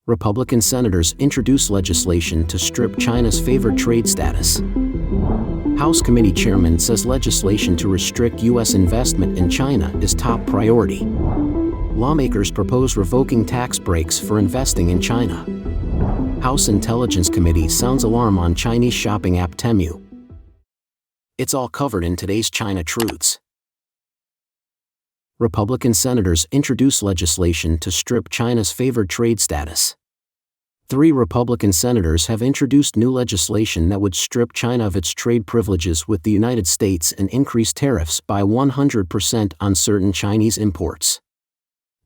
Republican senators introduce legislation to strip China's favored trade status. House Committee Chairman says legislation to restrict U.S. investment in China is top priority. Lawmakers propose revoking tax breaks for investing in China. House Intelligence Committee sounds alarm on Chinese shopping app Temu. It's all covered in today's China Truths. Republican senators introduce legislation to strip China's favored trade status. 3 Republican senators have introduced new legislation that would strip China of its trade privileges with the United States and increase tariffs by 100% on certain Chinese imports.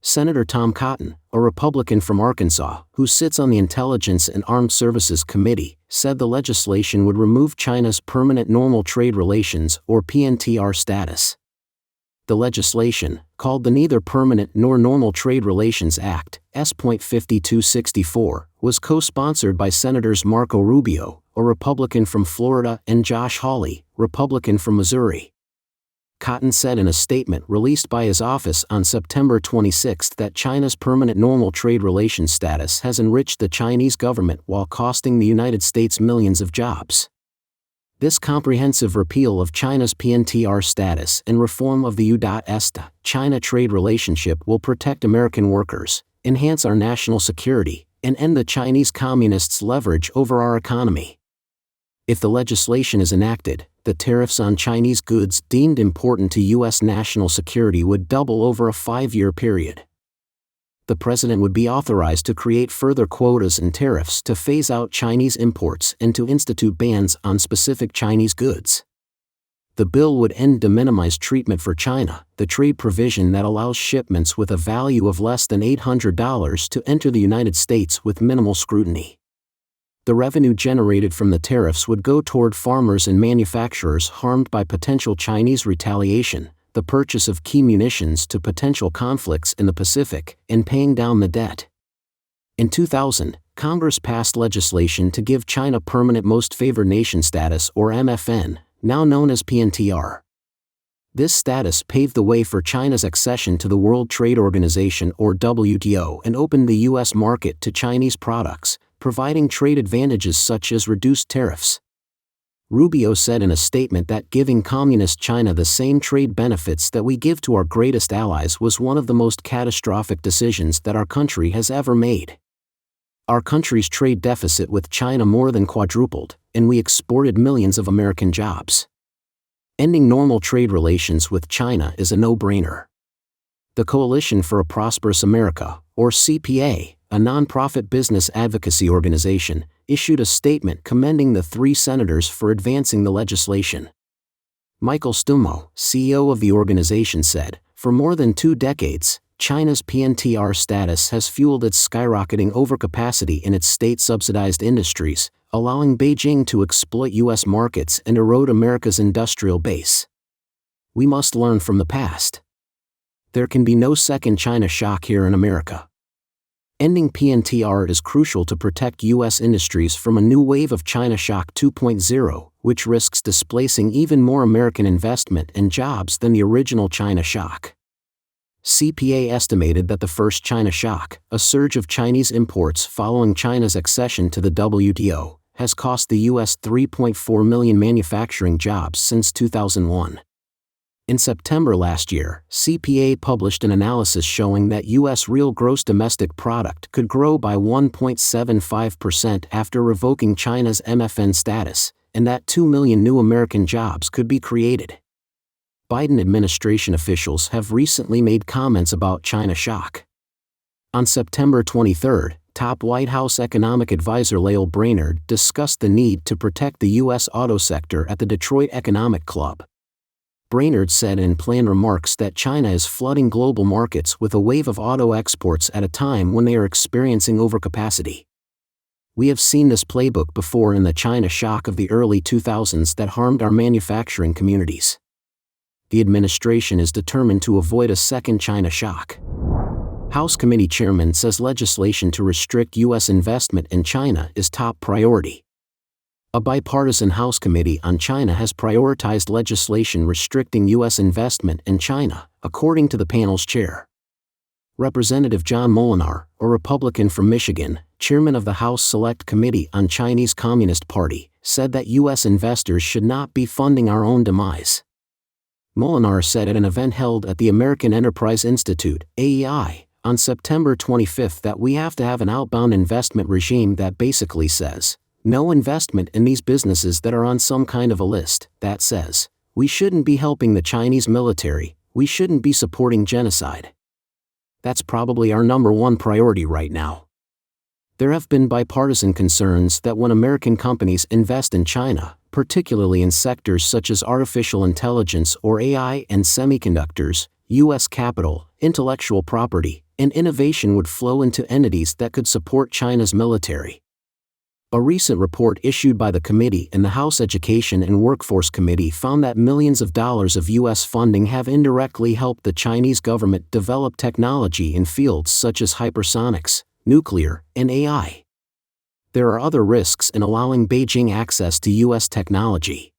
Senator Tom Cotton, a Republican from Arkansas, who sits on the Intelligence and Armed Services Committee, said the legislation would remove China's Permanent Normal Trade Relations or PNTR status. The legislation, called the Neither Permanent Nor Normal Trade Relations Act, S.5264, was co-sponsored by Senators Marco Rubio, a Republican from Florida, and Josh Hawley, Republican from Missouri. Cotton said in a statement released by his office on September 26 that China's Permanent Normal Trade Relations status has enriched the Chinese government while costing the United States millions of jobs. This comprehensive repeal of China's PNTR status and reform of the U.S.-China trade relationship will protect American workers, enhance our national security, and end the Chinese Communists' leverage over our economy. If the legislation is enacted, the tariffs on Chinese goods deemed important to U.S. national security would double over a 5-year period. The president would be authorized to create further quotas and tariffs to phase out Chinese imports and to institute bans on specific Chinese goods. The bill would end de minimis treatment for China, the trade provision that allows shipments with a value of less than $800 to enter the United States with minimal scrutiny. The revenue generated from the tariffs would go toward farmers and manufacturers harmed by potential Chinese retaliation, the purchase of key munitions to potential conflicts in the Pacific, and paying down the debt. In 2000, Congress passed legislation to give China Permanent Most Favored Nation status or MFN, now known as PNTR. This status paved the way for China's accession to the World Trade Organization or WTO and opened the U.S. market to Chinese products, providing trade advantages such as reduced tariffs. Rubio said in a statement that giving Communist China the same trade benefits that we give to our greatest allies was one of the most catastrophic decisions that our country has ever made. Our country's trade deficit with China more than quadrupled, and we exported millions of American jobs. Ending normal trade relations with China is a no-brainer. The Coalition for a Prosperous America, or CPA, a nonprofit business advocacy organization, issued a statement commending the 3 senators for advancing the legislation. Michael Stumo, CEO of the organization, said, "For more than 2 decades, China's PNTR status has fueled its skyrocketing overcapacity in its state-subsidized industries, allowing Beijing to exploit U.S. markets and erode America's industrial base. We must learn from the past. There can be no second China shock here in America. Ending PNTR is crucial to protect U.S. industries from a new wave of China Shock 2.0, which risks displacing even more American investment and jobs than the original China Shock." CPA estimated that the first China Shock, a surge of Chinese imports following China's accession to the WTO, has cost the U.S. 3.4 million manufacturing jobs since 2001. In September last year, CPA published an analysis showing that U.S. real gross domestic product could grow by 1.75% after revoking China's MFN status, and that 2 million new American jobs could be created. Biden administration officials have recently made comments about China shock. On September 23, top White House economic advisor Lael Brainerd discussed the need to protect the U.S. auto sector at the Detroit Economic Club. Brainerd said in planned remarks that China is flooding global markets with a wave of auto exports at a time when they are experiencing overcapacity. "We have seen this playbook before in the China shock of the early 2000s that harmed our manufacturing communities. The administration is determined to avoid a second China shock." House Committee Chairman says legislation to restrict U.S. investment in China is top priority. A bipartisan House Committee on China has prioritized legislation restricting U.S. investment in China, according to the panel's chair. Representative John Molinar, a Republican from Michigan, chairman of the House Select Committee on Chinese Communist Party, said that U.S. investors should not be funding our own demise. Molinar said at an event held at the American Enterprise Institute, AEI, on September 25 that we have to have an outbound investment regime that basically says, no investment in these businesses that are on some kind of a list, that says, we shouldn't be helping the Chinese military, we shouldn't be supporting genocide. That's probably our number one priority right now. There have been bipartisan concerns that when American companies invest in China, particularly in sectors such as artificial intelligence or AI and semiconductors, U.S. capital, intellectual property, and innovation would flow into entities that could support China's military. A recent report issued by the committee and the House Education and Workforce Committee found that millions of dollars of U.S. funding have indirectly helped the Chinese government develop technology in fields such as hypersonics, nuclear, and AI. There are other risks in allowing Beijing access to U.S. technology.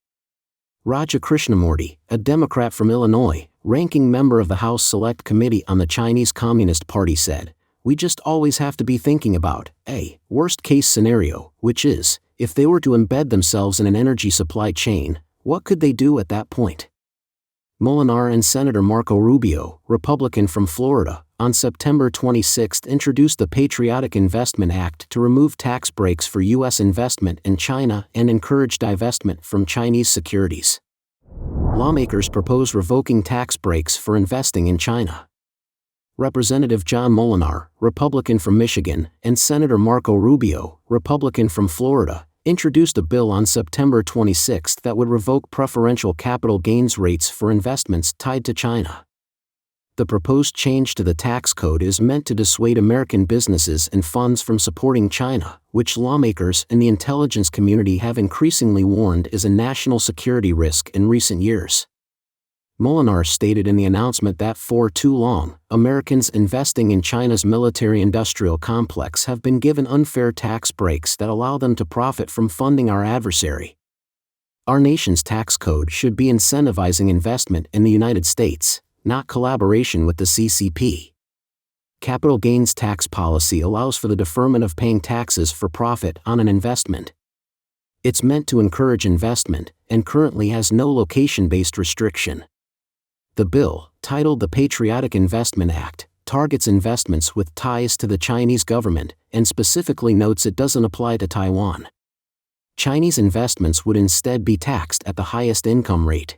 Raja Krishnamurti, a Democrat from Illinois, ranking member of the House Select Committee on the Chinese Communist Party said, we just always have to be thinking about a worst-case scenario, which is, if they were to embed themselves in an energy supply chain, what could they do at that point? Molinar and Senator Marco Rubio, Republican from Florida, on September 26 introduced the Patriotic Investment Act to remove tax breaks for U.S. investment in China and encourage divestment from Chinese securities. Lawmakers propose revoking tax breaks for investing in China. Representative John Molinar, Republican from Michigan, and Senator Marco Rubio, Republican from Florida, introduced a bill on September 26 that would revoke preferential capital gains rates for investments tied to China. The proposed change to the tax code is meant to dissuade American businesses and funds from supporting China, which lawmakers and the intelligence community have increasingly warned is a national security risk in recent years. Molinar stated in the announcement that for too long, Americans investing in China's military-industrial complex have been given unfair tax breaks that allow them to profit from funding our adversary. Our nation's tax code should be incentivizing investment in the United States, not collaboration with the CCP. Capital gains tax policy allows for the deferment of paying taxes for profit on an investment. It's meant to encourage investment, and currently has no location-based restriction. The bill, titled the Patriotic Investment Act, targets investments with ties to the Chinese government, and specifically notes it doesn't apply to Taiwan. Chinese investments would instead be taxed at the highest income rate.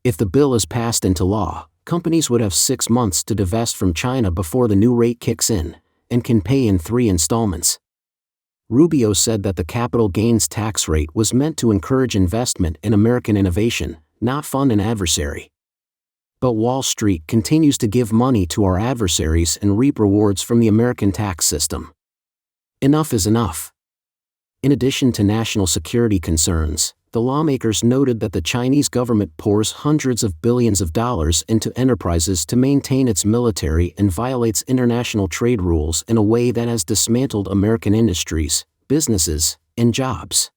If the bill is passed into law, companies would have 6 months to divest from China before the new rate kicks in, and can pay in 3 installments. Rubio said that the capital gains tax rate was meant to encourage investment in American innovation, not fund an adversary. But Wall Street continues to give money to our adversaries and reap rewards from the American tax system. Enough is enough. In addition to national security concerns, the lawmakers noted that the Chinese government pours hundreds of billions of dollars into enterprises to maintain its military and violates international trade rules in a way that has dismantled American industries, businesses, and jobs.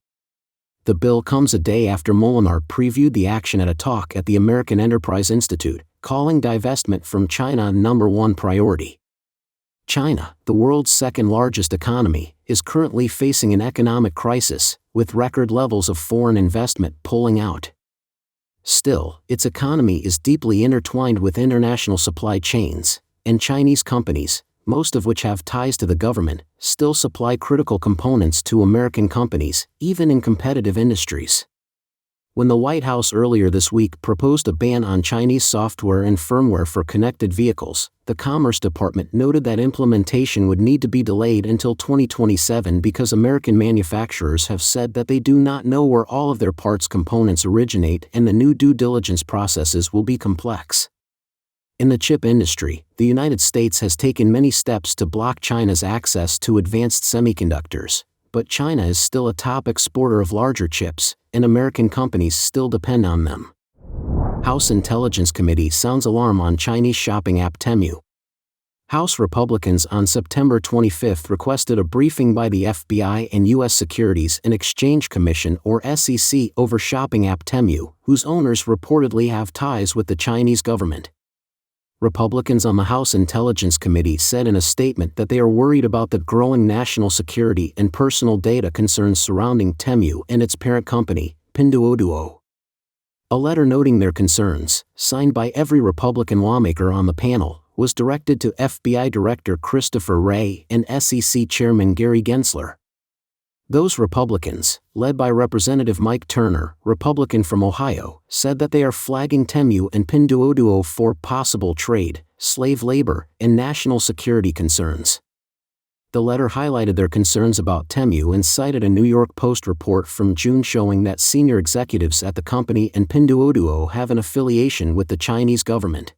The bill comes a day after Molinar previewed the action at a talk at the American Enterprise Institute, calling divestment from China number one priority. China, the world's second-largest economy, is currently facing an economic crisis, with record levels of foreign investment pulling out. Still, its economy is deeply intertwined with international supply chains, and Chinese companies, most of which have ties to the government, still supply critical components to American companies, even in competitive industries. When the White House earlier this week proposed a ban on Chinese software and firmware for connected vehicles, the Commerce Department noted that implementation would need to be delayed until 2027 because American manufacturers have said that they do not know where all of their parts components originate and the new due diligence processes will be complex. In the chip industry, the United States has taken many steps to block China's access to advanced semiconductors, but China is still a top exporter of larger chips, and American companies still depend on them. House Intelligence Committee sounds alarm on Chinese shopping app Temu. House Republicans on September 25 requested a briefing by the FBI and U.S. Securities and Exchange Commission or SEC over shopping app Temu, whose owners reportedly have ties with the Chinese government. Republicans on the House Intelligence Committee said in a statement that they are worried about the growing national security and personal data concerns surrounding Temu and its parent company, Pinduoduo. A letter noting their concerns, signed by every Republican lawmaker on the panel, was directed to FBI Director Christopher Wray and SEC Chairman Gary Gensler. Those Republicans, led by Representative Mike Turner, Republican from Ohio, said that they are flagging Temu and Pinduoduo for possible trade, slave labor, and national security concerns. The letter highlighted their concerns about Temu and cited a New York Post report from June showing that senior executives at the company and Pinduoduo have an affiliation with the Chinese government.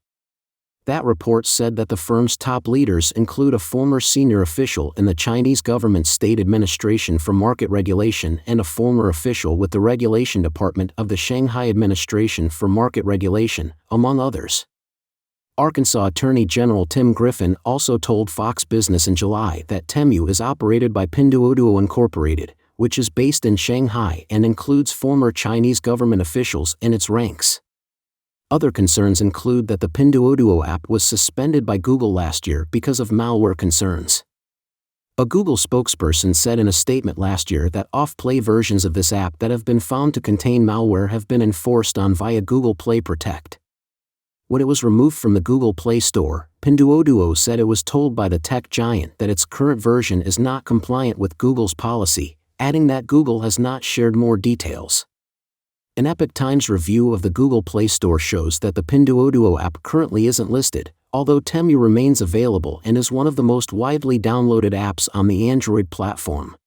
That report said that the firm's top leaders include a former senior official in the Chinese government's State Administration for Market Regulation and a former official with the Regulation Department of the Shanghai Administration for Market Regulation, among others. Arkansas Attorney General Tim Griffin also told Fox Business in July that Temu is operated by Pinduoduo Incorporated, which is based in Shanghai and includes former Chinese government officials in its ranks. Other concerns include that the Pinduoduo app was suspended by Google last year because of malware concerns. A Google spokesperson said in a statement last year that off-play versions of this app that have been found to contain malware have been enforced on via Google Play Protect. When it was removed from the Google Play Store, Pinduoduo said it was told by the tech giant that its current version is not compliant with Google's policy, adding that Google has not shared more details. An Epoch Times review of the Google Play Store shows that the Pinduoduo app currently isn't listed, although Temu remains available and is one of the most widely downloaded apps on the Android platform.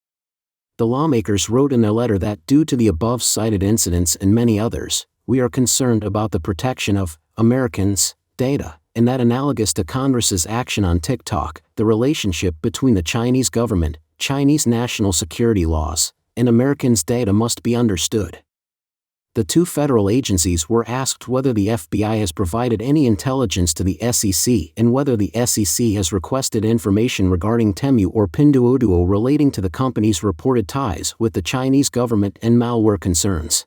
The lawmakers wrote in their letter that due to the above-cited incidents and many others, we are concerned about the protection of Americans' data, and that analogous to Congress's action on TikTok, the relationship between the Chinese government, Chinese national security laws, and Americans' data must be understood. The two federal agencies were asked whether the FBI has provided any intelligence to the SEC and whether the SEC has requested information regarding Temu or Pinduoduo relating to the company's reported ties with the Chinese government and malware concerns.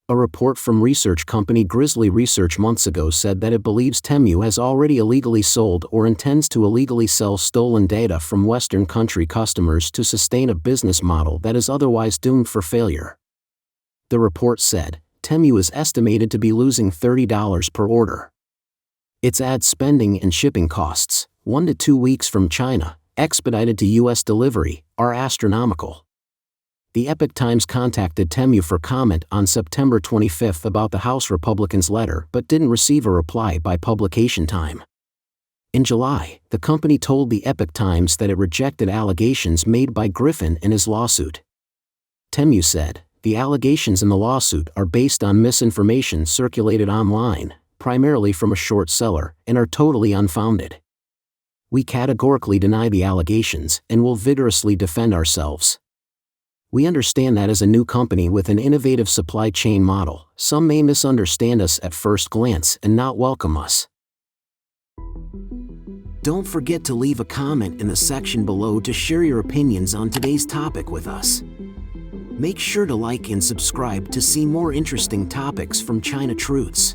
A report from research company Grizzly Research months ago said that it believes Temu has already illegally sold or intends to illegally sell stolen data from Western country customers to sustain a business model that is otherwise doomed for failure. The report said, Temu is estimated to be losing $30 per order. Its ad spending and shipping costs, 1 to 2 weeks from China, expedited to U.S. delivery, are astronomical. The Epoch Times contacted Temu for comment on September 25 about the House Republicans' letter but didn't receive a reply by publication time. In July, the company told the Epoch Times that it rejected allegations made by Griffin in his lawsuit. Temu said, the allegations in the lawsuit are based on misinformation circulated online, primarily from a short seller, and are totally unfounded. We categorically deny the allegations and will vigorously defend ourselves. We understand that as a new company with an innovative supply chain model, some may misunderstand us at first glance and not welcome us. Don't forget to leave a comment in the section below to share your opinions on today's topic with us. Make sure to like and subscribe to see more interesting topics from China Truths.